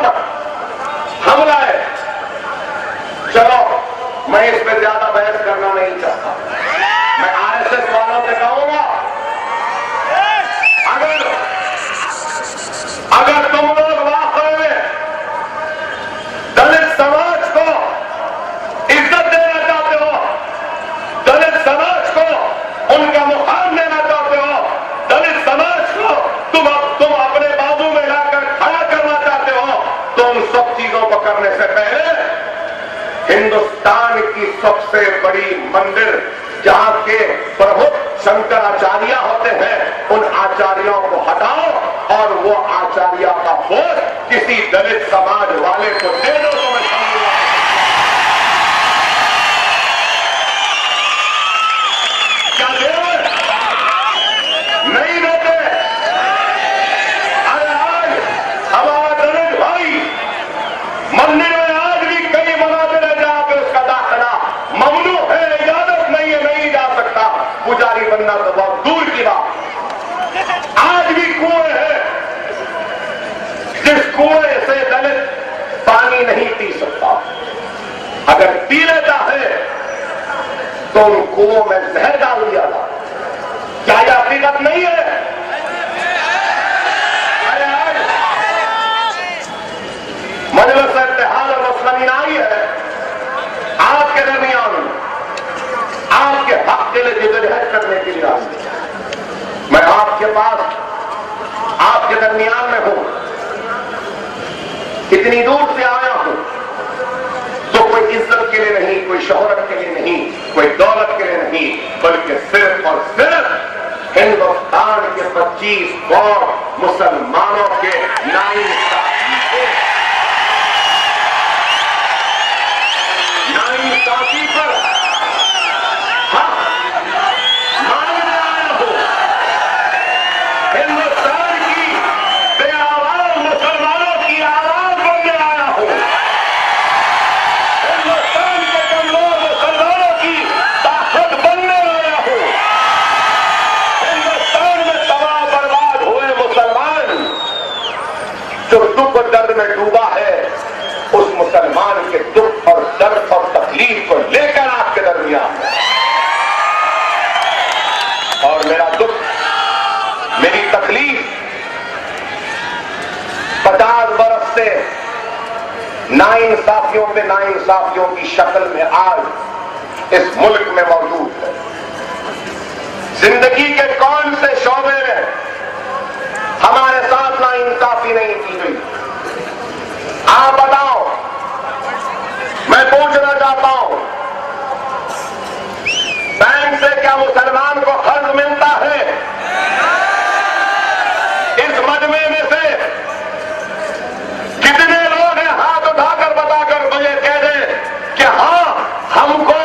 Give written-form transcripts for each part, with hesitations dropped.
तक हमला है। चलो मैं इस पर ज्यादा बहस करना नहीं चाहता। मैं आरएसएस वालों से कहूंगा, अगर तुम लोग वाकई में दलित समाज को इज्जत देना चाहते हो, दलित समाज को उनका मुकाम देना चाहते हो, दलित समाज को तुम अपने बाजू में लाकर खड़ा करना चाहते हो, तो उन सब चीजों को करने से पहले हिंदुस्तान की सबसे बड़ी मंदिर जहां के प्रमुख शंकराचार्य होते हैं, उन आचार्यों को हटाओ और वो आचार्य का बोझ किसी दलित समाज वाले को दे दो तो मैं समझूंगा। क्या देवे? नहीं देते। अरे आज हमारा दलित भाई मंदिर में आज भी कई मनाजिर है जहां पे उसका दाखिला ममनू है, इजाजत नहीं है, नहीं जा सकता। पुजारी बनना तो बहुत दूर की बात। आज भी कुएं हैं, जिस कुएं से दलित पानी नहीं पी सकता, अगर पी लेता है तो उन कुओं में जहर डाल दिया था। क्या यह हकीकत नहीं है? अरे आज मजलिस इत्तेहाद और मुस्लिमीन आई है, आपके दरमियान आपके हक के लिए जिद्दोजहद करने के लिए आई। मैं आपके पास, आपके दरमियान में हूं, इतनी दूर से आया हूं, तो कोई इज्जत के लिए नहीं, कोई शोहरत के लिए नहीं, कोई दौलत के लिए नहीं, बल्कि सिर्फ और सिर्फ हिंदुस्तान के 25 करोड़ मुसलमानों के नाइंसाफी पर मांगने आया हूं। हिंदुस्तान की बेआवाज मुसलमानों की आवाज बनने आया हूं। हिंदुस्तान के कमजोर मुसलमानों की ताकत बनने आया हूं। हिंदुस्तान में तबाह बर्बाद हुए मुसलमान जो दुख दर्द में डूबा है, उस मुसलमान के दुख और दर्द और तकलीफ को लेकर आपके दरमियान है। और मेरा दुख, मेरी तकलीफ 50 बरस से नाइंसाफियों पे नाइंसाफियों की शक्ल में आज इस मुल्क में मौजूद है। जिंदगी के कौन से शोबे में हमारे साथ नाइंसाफी नहीं की गई? आप बताओ। मैं पूछना चाहता हूं, बैंक से क्या मुसलमान को कर्ज मिलता है? इस मजमे में से कितने लोग हैं हाथ उठाकर बताकर मुझे कह दें कि हाँ, हमको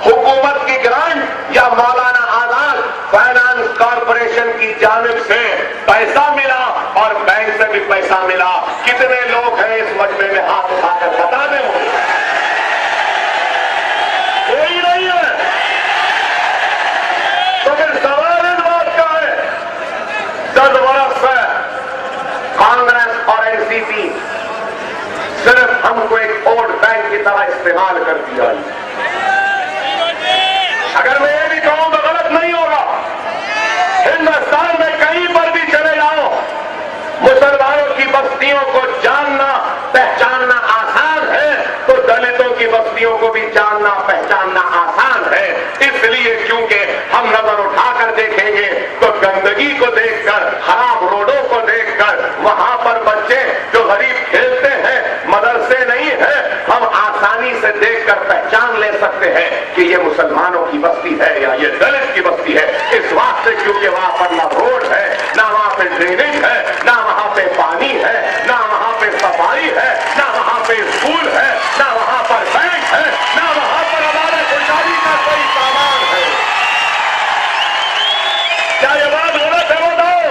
हुकूमत की ग्रांट या मौलाना आजाद फाइनेंस कॉर्पोरेशन की जानिब से पैसा मिला और बैंक से भी पैसा मिला? कितने लोग हैं इस मजमे में हाथ उठाकर बता दें मुझे? कोई नहीं है। तो फिर सवाल इस बात का है, 10 बरस से कांग्रेस और एनसीपी सिर्फ हमको एक वोट बैंक की तरह इस्तेमाल कर दिया। अगर मैं ये भी कहूं तो गलत नहीं होगा। हिंदुस्तान में कहीं पर भी चले जाओ, मुसलमानों की बस्तियों को जानना पहचानना आसान है, तो दलितों की बस्तियों को भी जानना पहचानना आसान है। इसलिए क्योंकि हम नजर उठाकर देखेंगे तो गंदगी को देखकर, खराब रोडों को देखकर, वहां पर बच्चे जो गरीब खेलते हैं, मदरसे नहीं है, हम आसानी से देखकर पहचान ले सकते हैं कि ये मुसलमानों की बस्ती है या ये दलित की बस्ती है। इस वास्ते क्योंकि वहां पर ना रोड है, ना वहां पे ड्रेनेज है, ना वहां पे पानी है, ना वहां पे सफाई है, ना वहां पे स्कूल है, ना वहां पर बैंक है, ना वहां पर हमारे गुजारी का कोई सामान है। क्या ये बात गलत है? बताओ।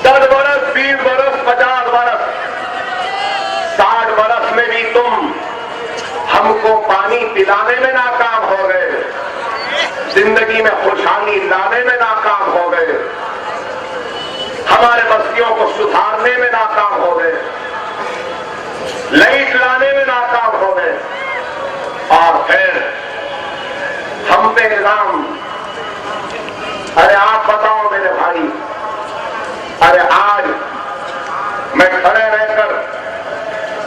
10 बरस, 20 बरस, 50 बरस, 60 बरस में भी तुम हमको पानी पिलाने में नाकाम हो गए, जिंदगी में खुशहाली लाने में नाकाम हो गए। हमारे को सुधारने में नाकाम हो गए, लाइट लाने में नाकाम हो गए, और फिर हम पे इल्जाम। अरे आप बताओ मेरे भाई, अरे आज मैं खड़े रहकर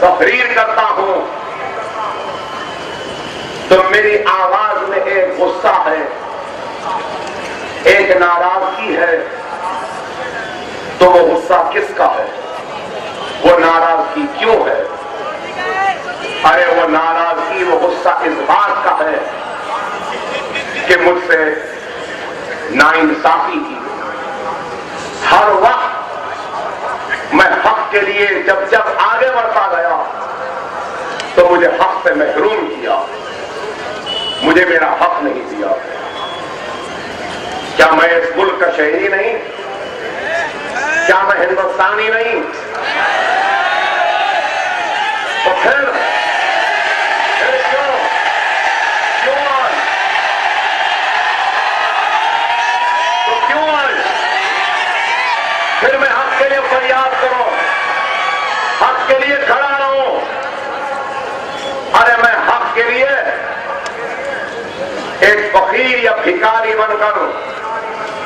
तकरीर करता हूं तो मेरी आवाज में एक गुस्सा है, एक नाराजगी है, तो वो गुस्सा किसका है? वो नाराजगी क्यों है? अरे वो नाराजगी, वो गुस्सा इस बात का है कि मुझसे नाइंसाफी की। हर वक्त मैं हक के लिए जब जब आगे बढ़ता गया तो मुझे हक से महरूम किया, मुझे मेरा हक नहीं दिया। क्या मैं इस मुल्क का शहरी नहीं? क्या मैं हिंदुस्तानी नहीं? तो फिर क्यों आज? तो क्यों आज फिर मैं हक के लिए फरियाद करूं, हक के लिए खड़ा रहूं? अरे मैं हक के लिए एक फकीर या भिखारी बनकर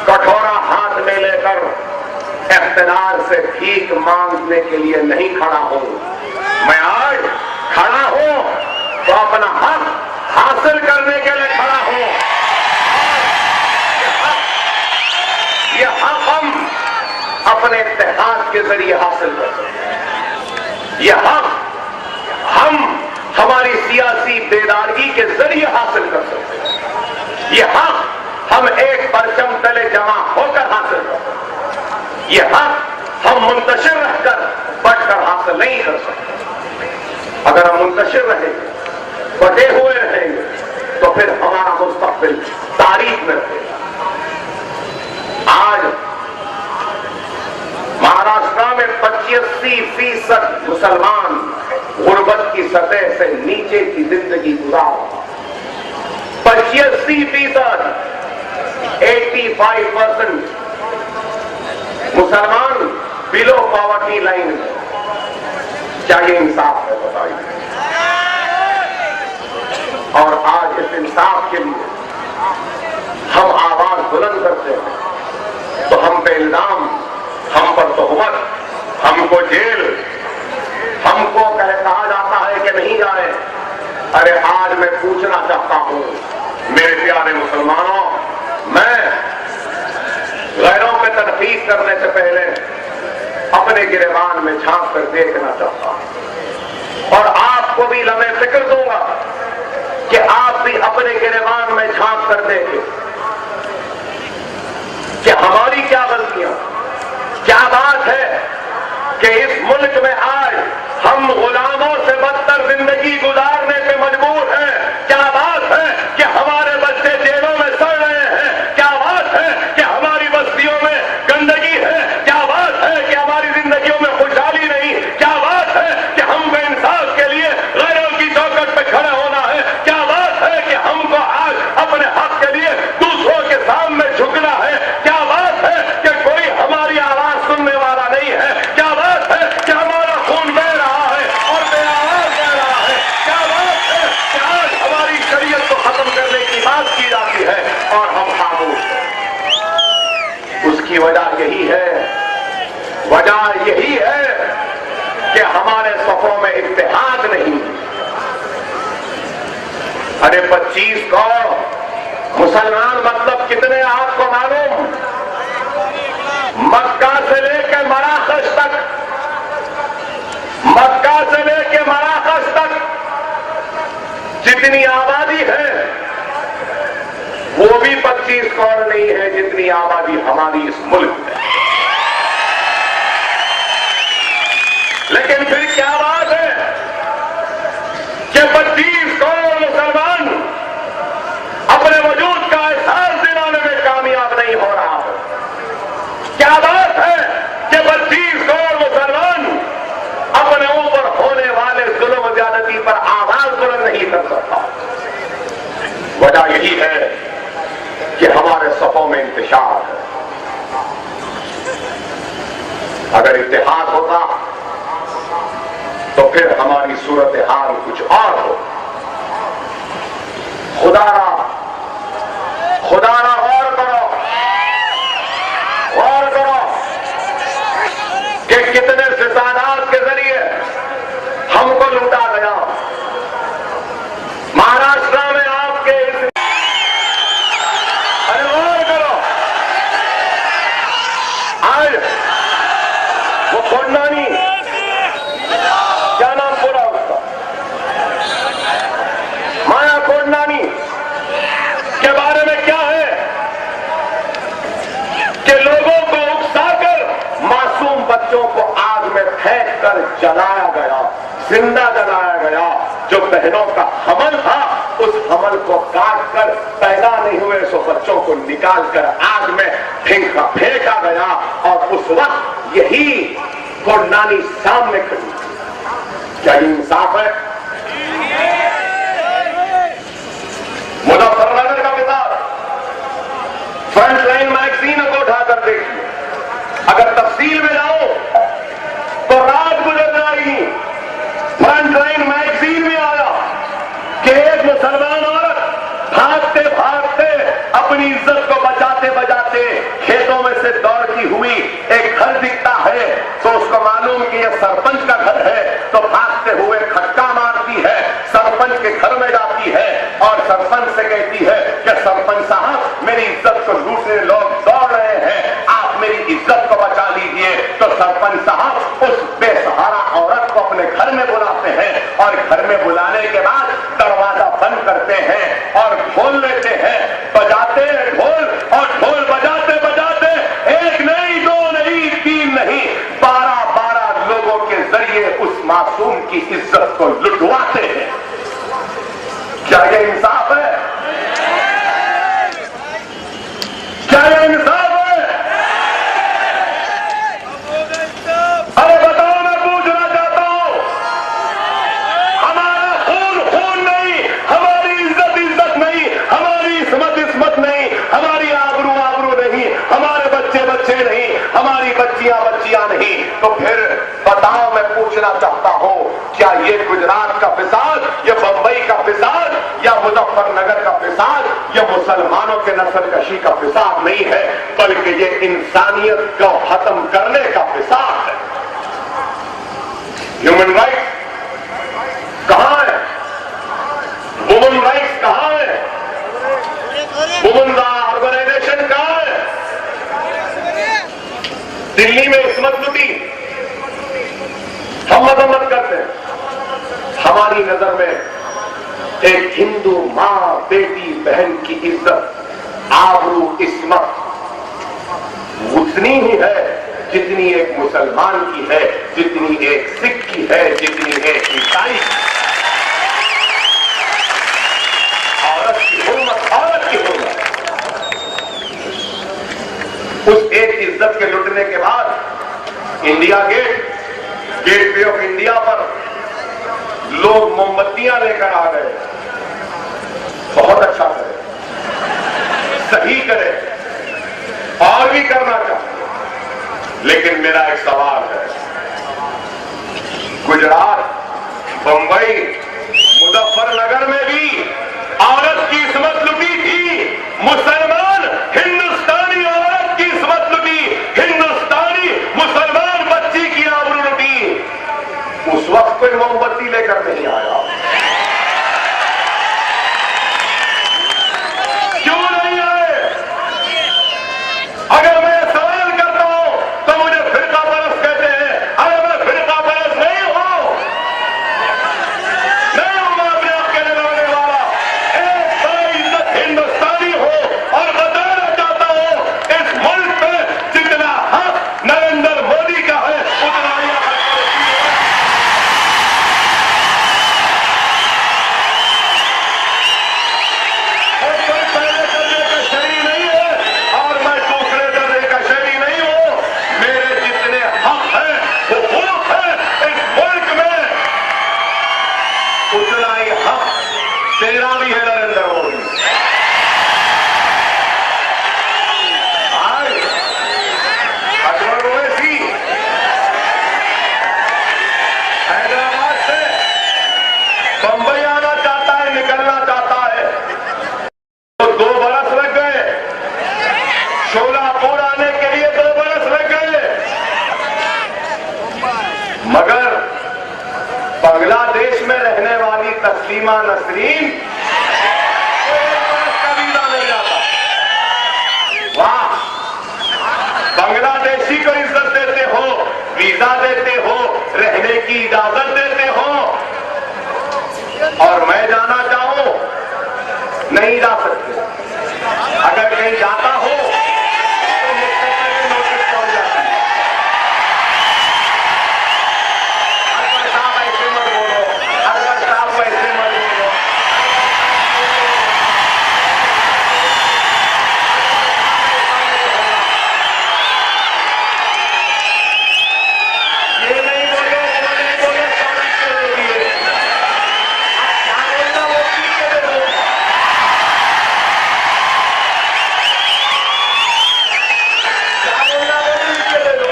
कठोरा हाथ में लेकर इख्तियार से भीख मांगने के लिए नहीं खड़ा हूं। मैं आज खड़ा हूं तो अपना हक हासिल करने के लिए खड़ा हूं। यह हक हम अपने इत्तेहाद के जरिए हासिल कर सकते हैं। यह हक हम हमारी सियासी बेदारगी के जरिए हासिल कर सकते हैं। यह हक हम एक परचम तले जमा होकर हासिल कर सकते हैं। यह हक हम मुंतशिर रहकर बढ़कर हासिल नहीं कर सकते। अगर हम मुंतशिर रहेंगे, बटे हुए रहेंगे, तो फिर हमारा मुस्तकबिल तारीख में रहेगा। आज महाराष्ट्र में 85% मुसलमान गुर्बत की सतह से नीचे की जिंदगी गुजार रहा। 85%, 85% मुसलमान बिलो पॉवर्टी लाइन में। क्या ये इंसाफ है? बताइए। और आज इस इंसाफ के लिए हम आवाज बुलंद करते हैं तो हम पे इल्जाम, हम पर तोहमत, हमको जेल, हमको कहा जाता है कि नहीं जाए। अरे आज मैं पूछना चाहता हूं मेरे प्यारे मुसलमानों, मैं गैरों पे तनकीद करने से पहले अपने गिरेबान में झांक कर देखना चाहता हूं और आपको भी लम्हे फिक्र दूंगा कि आप भी अपने गिरेबान में झांक कर देखें कि हमारी क्या गलतियां, क्या बात है कि इस मुल्क में आज हम गुलामों से बदतर जिंदगी गुजारने पे मजबूर हैं। क्या बात है कि हमारे बच्चे जेलों में सड़ रहे हैं। क्या बात है कि हमारी बस्तियों में गंदगी है। क्या बात है कि हमारी जिंदगियों में खुशहाली नहीं। क्या बात है कि हमको इंसाफ के लिए गैरों की चौखट पे खड़े होना है। क्या बात है कि हमको आज अपने हक के लिए दूसरों के सामने झुकना है। क्या बात है कि कोई हमारी आवाज सुनने वाला नहीं है। क्या बात है कि हमारा खून बह रहा है और बेआवाज बह रहा है। क्या बात है कि आज हमारी शरीयत को खत्म करने की बात की जाती है और हम खामोश हैं। उसकी वजह यही है, वजह यही है कि हमारे सफों में इत्तेहाद नहीं। अरे 25 को मुसलमान मतलब कितने आपको मालूम? मक्का से लेकर मराकश तक, मक्का से लेकर मराकश तक जितनी आबादी है वो भी 25 करोड़ नहीं है जितनी आबादी हमारी इस मुल्क में। लेकिन फिर क्या बात है कि 25 करोड़ मुसलमान अपने वजूद का एहसास दिलाने में कामयाब नहीं हो रहा है। क्या बात है कि 25 करोड़ मुसलमान अपने ऊपर होने वाले जुल्म ज्यादती पर आवाज बुलंद नहीं कर सकता। वजह यही है कि हमारे सफों में इंतशार है। अगर इत्तेहाद होता तो फिर हमारी सूरत हाल कुछ और हो। खुदारा गौर करो कि कितने सितारात के जरिए हमको लूटा गया। महाराष्ट्र में आपके अरे गौर करो, आज वो कोंडानी, क्या नाम पूरा उसका, माया कोंडानी के बारे में क्या है कि लोगों को उकसाकर मासूम बच्चों को आग में फेंक कर जलाया गया, जिंदा जलाया गया। जो बहनों का हमल था उस हमल को काट कर पैदा नहीं हुए सो बच्चों को निकाल कर आग में फेंका गया। और उस वक्त यही कोंडानी सामने खड़ी थी। क्या ये इंसाफ है? मुजफ्फरनगर का किताब फ्रंटलाइन मैगजीन को उठाकर देखिए, अगर तफसील में जाओ तो रात गुजर रही फ्रंटलाइन मैगजीन में आया कि एक मुसलमान औरत भागते भागते अपनी इज्जत को बचाते बचाते खेतों में से दौड़ती हुई एक घर दिखता है तो उसको मालूम कि यह सरपंच का घर है, तो भागते हुए खटका मारती है, सरपंच के घर में जाती है और सरपंच से कहती है कि सरपंच साहब मेरी इज्जत को लूटने लोग दौड़ रहे हैं, आप मेरी इज्जत को बचा लीजिए। तो सरपंच साहब उस बेसहारा औरत को अपने घर में बुलाते हैं और घर में बुलाने के बाद दरवाजा बंद करते हैं और ढोल लेते हैं, बजाते ढोल और ढोल बजाते बजाते एक नहीं, दो नहीं, तीन नहीं, 12 लोगों के जरिए उस मासूम की इज्जत को लुटवाते हैं। क्या यह इंसाफ है? क्या यह इंसाफ है? अरे बताओ, मैं पूछना चाहता हूं, हमारा खून नहीं, हमारी इज्जत नहीं, हमारी इस्मत नहीं, हमारी आबरू नहीं, हमारे बच्चे नहीं, हमारी बच्चियां नहीं, तो फिर बताओ, मैं पूछना चाहता हूं, क्या ये गुजरात का फिसाद, या बंबई का फिसाद, या मुजफ्फरनगर का फिसाद, या मुसलमानों के नस्लकशी का फिसाद नहीं है, बल्कि ये इंसानियत को खत्म करने का फिसाद है। ह्यूमन राइट्स कहां है? वुमेन राइट्स कहां है? वुमेन ऑर्गेनाइजेशन कहां है? दिल्ली में इस्मत लुटी, हम मजम्मत करते हैं। हमारी नजर में एक हिंदू मां, बेटी, बहन की इज्जत, आबरू, इस्मत उतनी ही है जितनी एक मुसलमान की है, जितनी एक सिख की है, जितनी एक ईसाई की। औरत की हुर्मत, औरत की हुर्मत। उस एक इज्जत के लुटने के बाद इंडिया गेटवे ऑफ इंडिया पर लोग मोमबत्तियां लेकर आ गए। बहुत अच्छा करे, सही करे, और भी करना चाहिए। लेकिन मेरा एक सवाल है, गुजरात, बंबई, मुजफ्फरनगर में भी औरत की इस्मत लुटी थी। मुसलमान हिंदुस्तानी औरत की इस्मत लुटी, हिंदुस्तानी मुसलमान बच्ची की आबरू लुटी। उस वक्त कोई मोमबत्ती लेकर नहीं आया। क्यों नहीं आए? अगर मैं सवाल करता हूं तो मुझे फिरका परस्त कहते हैं। अरे मैं फिरका परस्त नहीं हूं, मैं अपने आप के लगाने वाला एक बाइज्जत हिंदुस्तानी हो और तस्लीमा नसरीन को 1 बरस का वीजा मिल जाता। वाह, बांग्लादेशी को इज्जत देते हो, वीजा देते हो, रहने की इजाजत देते हो, और मैं जाना चाहूं नहीं जा सकते। अगर कहीं जाता हो तो मुझसे पहले नोटिस पहुंच जाती है। अकबर साहब ऐसे मत बोलो, अकबर साहब वैसे मत बोलो। ये नहीं बोलो, वो नहीं बोलो, सॉरी के लिए क्या बोलना वो ठीक के दे दो।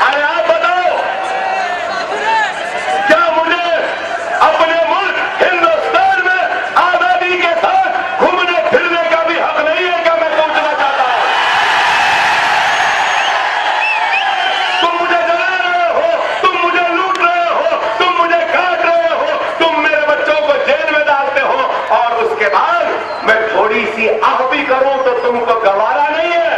अरे आप बताओ, क्या मुझे अपने मुल्क हिंदुस्तान में आजादी के साथ घूमने फिरने का भी हक नहीं है? क्या मैं पूछना चाहता हूं? तुम मुझे जला रहे हो, तुम मुझे लूट रहे हो, तुम मुझे काट रहे हो, तुम मेरे बच्चों को जेल में डालते हो, और उसके बाद मैं थोड़ी सी आह भी करूं तो तुमको गवारा नहीं है।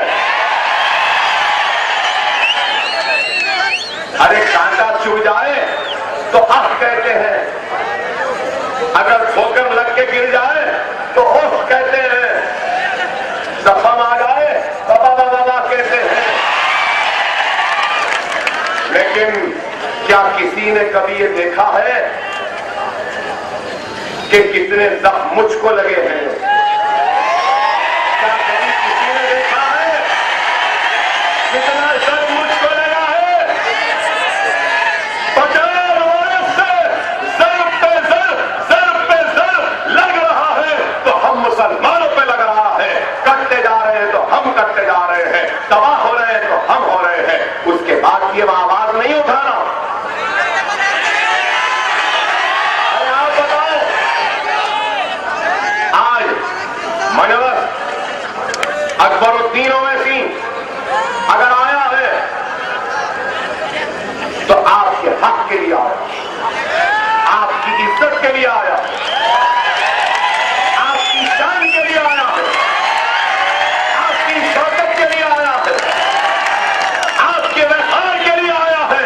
अरे कांटा चुभ जाए तो आह कहते हैं, अगर ठोकर लग के गिर जाए तो ओह कहते हैं, जख्म आ जाए तो बाबा बाबा कहते हैं। लेकिन क्या किसी ने कभी ये देखा है कि कितने जख्म मुझको लगे हैं? क्या कभी किसी ने देखा है कितना दर्द मुझको लगा है? 50 वर्ष से ज़र्ब पे ज़र्ब लग रहा है, तो हम मुसलमानों पे लग रहा है। कटते जा रहे हैं तो हम कटते जा रहे हैं, तबाह हो रहे हैं तो हम हो रहे हैं। उसके बाद ये आवाज नहीं उठाना। अरे आप बताओ, आज मनवर अकबरुद्दीन ओवैसी अगर आया है तो आपके हक के लिए आया, आपकी इज्जत के लिए आया, आपकी शान के लिए आया है, आपकी शौकत के लिए आया है, आपके व्यवहार के लिए आया है,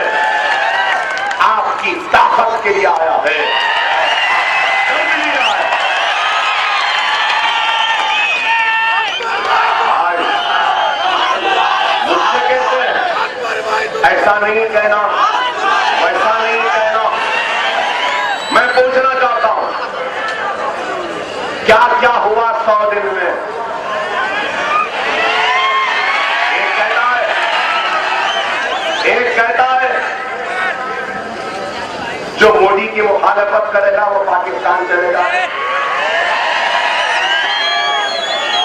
आपकी ताकत के लिए आया है, के लिए आया। मुझसे कहते हैं ऐसा नहीं कहना, वैसा नहीं कहना। मैं पूछना चाहता हूं, क्या क्या हुआ 100 दिन में? एक कहता है जो मोदी की मुखालफत करेगा वो पाकिस्तान चलेगा।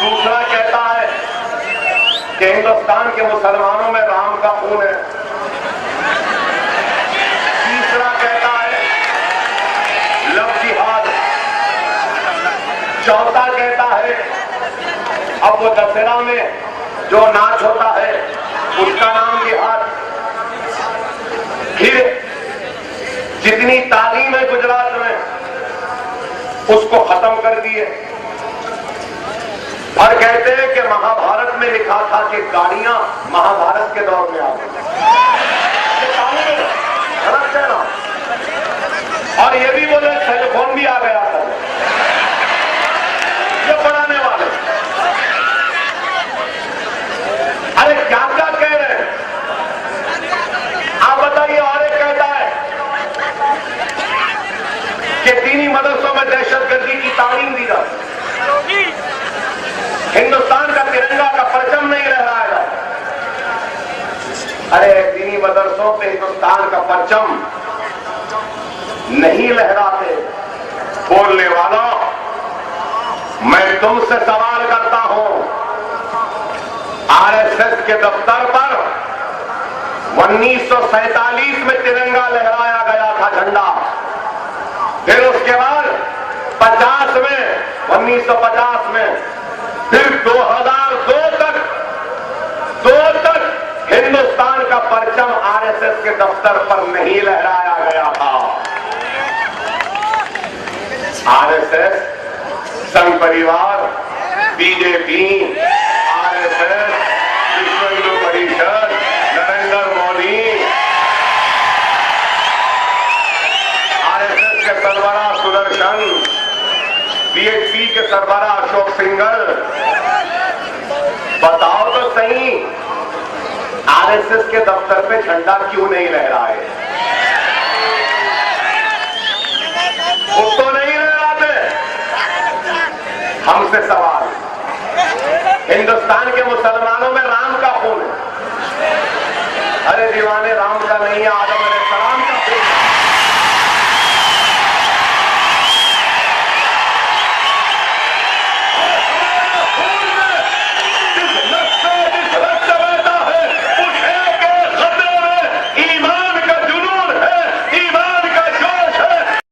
दूसरा कहता है कि हिंदुस्तान के मुसलमानों में राम का खून है। तीसरा कहता है लव जिहाद। चौथा कहता है अब वो दशहरा में जो नाच होता है उसका नाम जिहाद। फिर जितनी तालीम है गुजरात में उसको खत्म कर दिए, और कहते हैं कि महाभारत में लिखा था कि गाड़ियां महाभारत के दौर में आ गई। गलत है ना? और ये भी बोले सेलफोन भी आ गया था। ये पढ़ाने वाले अरे क्या क्या कह रहे हैं आप बताइए। और एक कहता है कि दीनी मदरसों में दहशतगर्दी की तालीम दी जाती, हिंदुस्तान का तिरंगा का परचम नहीं लहराएगा। अरे दीनी मदरसों पे हिंदुस्तान का परचम नहीं लहराते। बोलने वालों, मैं तुमसे सवाल करता हूं, आरएसएस के दफ्तर पर 1947 में तिरंगा लहराया गया था झंडा। फिर उसके बाद 50 में 1950 में, फिर 2002 तक हिंदुस्तान का परचम आरएसएस के दफ्तर पर नहीं लहराया गया था। आरएसएस, संघ परिवार, बीजेपी, आरएसएस, विश्व हिंदू परिषद, नरेंद्र मोदी, आरएसएस के सरबराह सुदर्शन, बीएचपी के सरबराह अशोक सिंघल, बताओ तो सही, आरएसएस के दफ्तर पे झंडा क्यों नहीं लहराए? वो तो नहीं लहराते। हमसे सवाल, हिंदुस्तान के मुसलमानों में राम का खून है। अरे दीवाने राम का नहीं है,